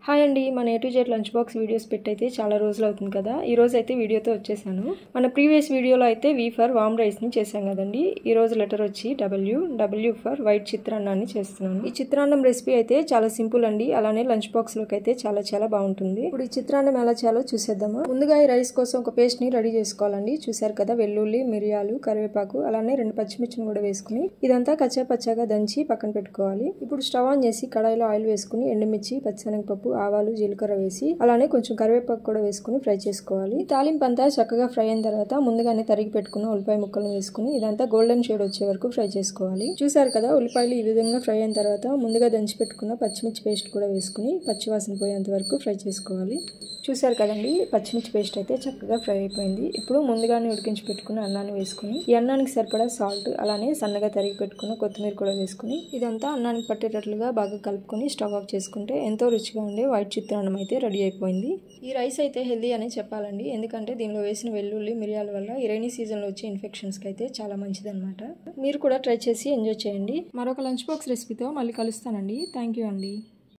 Hi అండి, మన A to Z lunch box videos పెట్టయితే చాలా రోజులు అవుతుంది కదా. ఈ రోజు అయితే వీడియోతో వచ్చేసాను. మన ప్రీవియస్ వీడియోలో అయితే V ఫర్ వామ్ రైస్ని చేశాం కదండి. ఈ రోజు లెటర్ వచ్చి W ఫర్ వైట్ చిత్రాన్నాన్ని చేస్తున్నాను. ఈ చిత్రాన్నం రెసిపీ అయితే చాలా సింపుల్ అండి. అలానే లంచ్ బాక్స్లోకి అయితే చాలా బాగుంటుంది. ఇప్పుడు ఈ చిత్రాన్నం ఎలా చేయాలో చూసేద్దామా. ముందుగా ఈ రైస్ కోసం ఒక పేస్ట్ని రెడీ చేసుకోవాలండి. చూసారు కదా, వెల్లుల్లి, మిరియాలు, కరివేపాకు, అలానే 2 పచ్చిమిర్చిని కూడా వేసుకుని ఇదంతా కచ్చాపచ్చాగా దంచి పక్కన పెట్టుకోవాలి. ఇప్పుడు స్టవ్ ఆన్ చేసి కడాయిలో ఆయిల్ వేసుకుని ఎండుమిర్చి, పచ్చిశనగపప్పు, ఆవాలు, జీలకర్ర వేసి అలానే కొంచెం కరివేపాకు కూడా వేసుకుని ఫ్రై చేసుకోవాలి. తాలింపు అంతా చక్కగా ఫ్రై అయిన తర్వాత ముందుగానే తరిగి పెట్టుకున్న ఉల్లిపాయ ముక్కలను వేసుకుని ఇదంతా గోల్డెన్ షేడ్ వచ్చే వరకు ఫ్రై చేసుకోవాలి. చూసారు కదా, ఉల్లిపాయలు ఈ విధంగా ఫ్రై అయిన తర్వాత ముందుగా దంచి పెట్టుకున్న పచ్చిమిర్చి పేస్ట్ కూడా వేసుకుని పచ్చివాసన పోయేంత వరకు ఫ్రై చేసుకోవాలి. చూసారు కదండి, పచ్చిమిర్చి పేస్ట్ అయితే చక్కగా ఫ్రై అయిపోయింది. ఇప్పుడు ముందుగానే ఉడికించి పెట్టుకున్న అన్నాన్ని వేసుకుని ఈ అన్నానికి సరిపడా సాల్ట్, అలానే సన్నగా తరిగి పెట్టుకున్న కొత్తిమీర కూడా వేసుకుని ఇదంతా అన్నానికి పట్టేటట్లుగా బాగా కలుపుకొని స్టవ్ ఆఫ్ చేసుకుంటే ఎంతో రుచిగా ఉండే వైట్ చిత్రాన్నం అయితే రెడీ అయిపోయింది. ఈ రైస్ అయితే హెల్దీ అనే చెప్పాలండి. ఎందుకంటే దీనిలో వేసిన వెల్లుల్లి, మిరియాల వల్ల ఈ రైనీ సీజన్లో వచ్చే ఇన్ఫెక్షన్స్కి అయితే చాలా మంచిదన్నమాట. మీరు కూడా ట్రై చేసి ఎంజాయ్ చేయండి. మరొక లంచ్ బాక్స్ రెసిపీతో మళ్ళీ కలుస్తానండి. థ్యాంక్ యూ అండి.